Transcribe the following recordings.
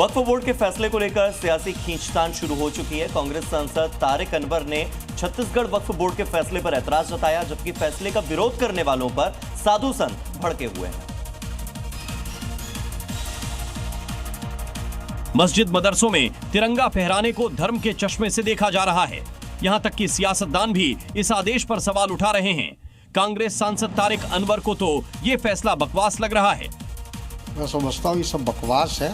वक्फ board के फैसले को लेकर सियासी खींचतान शुरू हो चुकी है। कांग्रेस सांसद तारिक अनवर ने छत्तीसगढ़ वक्फ बोर्ड के फैसले पर ऐतराज जताया, जबकि फैसले का विरोध करने वालों पर साधु संत भड़के हुए हैं। मस्जिद मदरसों में तिरंगा फहराने को धर्म के चश्मे से देखा जा रहा है। यहां तक कि सियासतदान भी इस आदेश पर सवाल उठा रहे हैं। कांग्रेस सांसद तारिक अनवर को तो ये फैसला बकवास लग रहा है। मैं समझता हूँ ये सब बकवास है।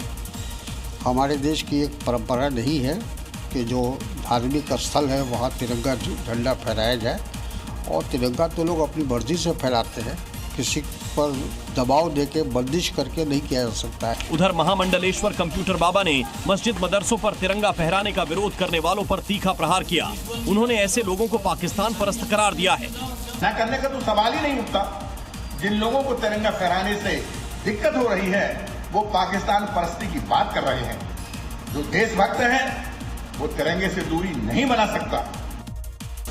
हमारे देश की एक परंपरा नहीं है कि जो धार्मिक स्थल है वहाँ तिरंगा झंडा फहराया जाए, और तिरंगा तो लोग अपनी मर्जी से फहराते हैं, किसी पर दबाव देके बंदिश करके नहीं किया जा सकता है। उधर महामंडलेश्वर कंप्यूटर बाबा ने मस्जिद मदरसों पर तिरंगा फहराने का विरोध करने वालों पर तीखा प्रहार किया। उन्होंने ऐसे लोगों को पाकिस्तान परस्त करार दिया है। न करने का तो सवाल ही नहीं उठता। जिन लोगों को तिरंगा फहराने से दिक्कत हो रही है वो पाकिस्तान परस्ती की बात कर रहे हैं। जो देशभक्त है वो तिरंगे से दूरी नहीं बना सकता।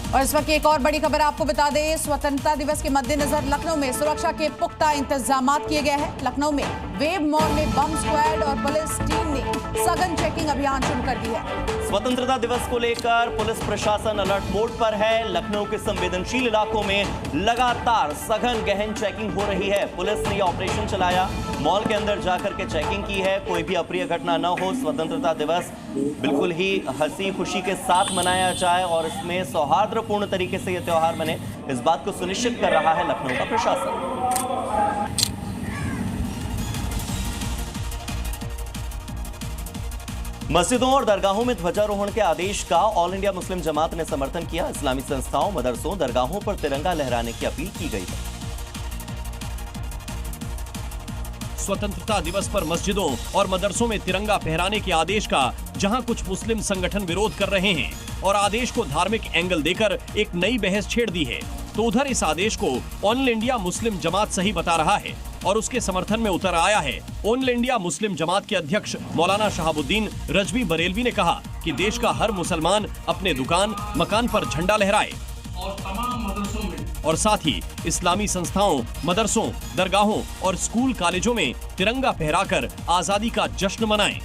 और इस वक्त एक और बड़ी खबर आपको बता दें, स्वतंत्रता दिवस के मद्देनजर लखनऊ में सुरक्षा के पुख्ता इंतजाम किए गए हैं। लखनऊ में वेब मॉल में बम स्क्वाड और पुलिस टीम ने सघन चेकिंग अभियान शुरू कर दी है। स्वतंत्रता दिवस को लेकर पुलिस प्रशासन अलर्ट मोड पर है। लखनऊ के संवेदनशील इलाकों में लगातार सघन गहन चेकिंग हो रही है। पुलिस ने यह ऑपरेशन चलाया, मॉल के अंदर जाकर के चेकिंग की है, कोई भी अप्रिय घटना न हो, स्वतंत्रता दिवस बिल्कुल ही हंसी खुशी के साथ मनाया जाए और इसमें सौहार्दपूर्ण तरीके से यह त्योहार बने, इस बात को सुनिश्चित कर रहा है लखनऊ का प्रशासन। मस्जिदों और दरगाहों में ध्वजारोहण के आदेश का ऑल इंडिया मुस्लिम जमात ने समर्थन किया। इस्लामी संस्थाओं, मदरसों, दरगाहों पर तिरंगा लहराने की अपील की गई है। स्वतंत्रता दिवस पर मस्जिदों और मदरसों में तिरंगा फहराने के आदेश का जहां कुछ मुस्लिम संगठन विरोध कर रहे हैं और आदेश को धार्मिक एंगल देकर एक नई बहस छेड़ दी है, तो उधर इस आदेश को ऑल इंडिया मुस्लिम जमात सही बता रहा है और उसके समर्थन में उतर आया है। ऑल इंडिया मुस्लिम जमात के अध्यक्ष मौलाना शहाबुद्दीन रजवी बरेलवी ने कहा कि देश का हर मुसलमान अपने दुकान, मकान पर झंडा लहराए और तमाम मदरसों में और साथ ही इस्लामी संस्थाओं, मदरसों, दरगाहों और स्कूल कॉलेजों में तिरंगा फहराकर आजादी का जश्न मनाएं।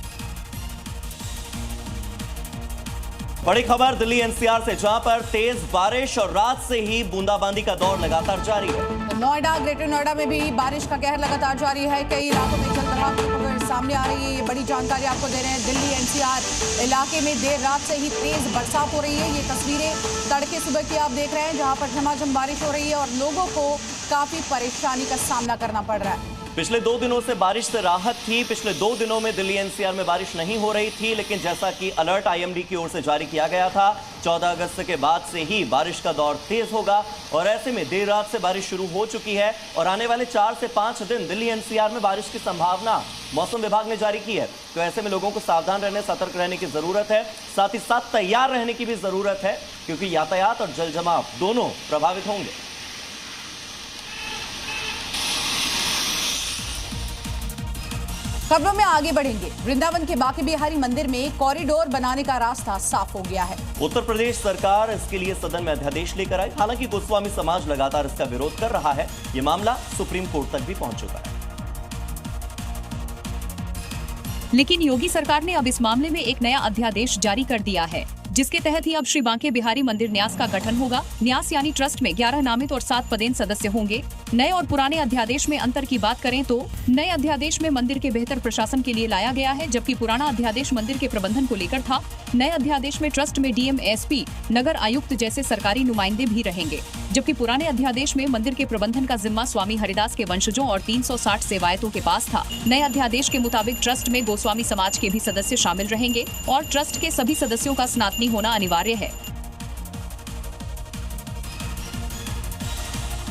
बड़ी खबर दिल्ली एनसीआर से, जहां पर तेज बारिश और रात से ही बूंदाबांदी का दौर लगातार जारी है। नोएडा, ग्रेटर नोएडा में भी बारिश का कहर लगातार जारी है। कई इलाकों में जलभराव की खबर सामने आ रही है। ये बड़ी जानकारी आपको दे रहे हैं। दिल्ली एनसीआर इलाके में देर रात से ही तेज बरसात हो रही है। ये तस्वीरें तड़के सुबह की आप देख रहे हैं, जहां पर झमाझम बारिश हो रही है और लोगों को काफी परेशानी का सामना करना पड़ रहा है। पिछले 2 दिनों से बारिश से राहत थी। पिछले 2 दिनों में दिल्ली एनसीआर में बारिश नहीं हो रही थी, लेकिन जैसा कि अलर्ट आईएमडी की ओर से जारी किया गया था, 14 अगस्त के बाद से ही बारिश का दौर तेज होगा और ऐसे में देर रात से बारिश शुरू हो चुकी है और आने वाले 4 से 5 दिन दिल्ली एनसीआर में बारिश की संभावना मौसम विभाग ने जारी की है। तो ऐसे में लोगों को सावधान रहने, सतर्क रहने की जरूरत है, साथ ही साथ तैयार रहने की भी जरूरत है, क्योंकि यातायात और जलजमाव दोनों प्रभावित होंगे। खबरों में आगे बढ़ेंगे। वृंदावन के बांके बिहारी मंदिर में कॉरिडोर बनाने का रास्ता साफ हो गया है। उत्तर प्रदेश सरकार इसके लिए सदन में अध्यादेश लेकर आई। हालांकि गोस्वामी समाज लगातार इसका विरोध कर रहा है। ये मामला सुप्रीम कोर्ट तक भी पहुंच चुका है। लेकिन योगी सरकार ने अब इस मामले में एक नया अध्यादेश जारी कर दिया है, जिसके तहत ही अब श्री बांके बिहारी मंदिर न्यास का गठन होगा। न्यास यानी ट्रस्ट में 11 नामित और 7 पदेन सदस्य होंगे। नए और पुराने अध्यादेश में अंतर की बात करें तो नए अध्यादेश में मंदिर के बेहतर प्रशासन के लिए लाया गया है, जबकि पुराना अध्यादेश मंदिर के प्रबंधन को लेकर था। नए अध्यादेश में ट्रस्ट में डीएम, एसपी, नगर आयुक्त जैसे सरकारी नुमाइंदे भी रहेंगे, जबकि पुराने अध्यादेश में मंदिर के प्रबंधन का जिम्मा स्वामी हरिदास के वंशजों और 360 सेवायतों के पास था। नए अध्यादेश के मुताबिक ट्रस्ट में गोस्वामी समाज के भी सदस्य शामिल रहेंगे और ट्रस्ट के सभी सदस्यों का स्नातनी होना अनिवार्य है।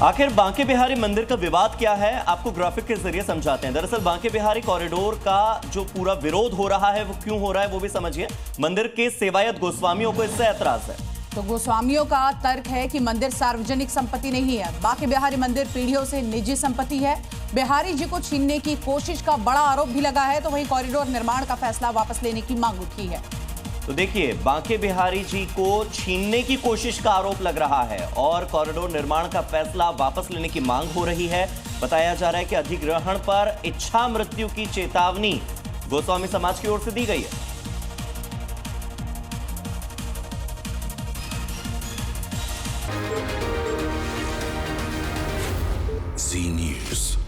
आखिर बांके बिहारी मंदिर का विवाद क्या है, आपको ग्राफिक के जरिए समझाते हैं। दरअसल बांके बिहारी कॉरिडोर का जो पूरा विरोध हो रहा है वो क्यों हो रहा है वो भी समझिए। मंदिर के सेवायत गोस्वामियों को इससे ऐतराज है। तो गोस्वामियों का तर्क है कि मंदिर सार्वजनिक संपत्ति नहीं है। बांके बिहारी मंदिर पीढ़ियों से निजी संपत्ति है। बिहारी जी को छीनने की कोशिश का बड़ा आरोप भी लगा है। तो वहीं कॉरिडोर निर्माण का फैसला वापस लेने की मांग उठी है। तो देखिए, बांके बिहारी जी को छीनने की कोशिश का आरोप लग रहा है और कॉरिडोर निर्माण का फैसला वापस लेने की मांग हो रही है। बताया जा रहा है कि अधिग्रहण पर इच्छा मृत्यु की चेतावनी गोस्वामी समाज की ओर से दी गई है। Z News.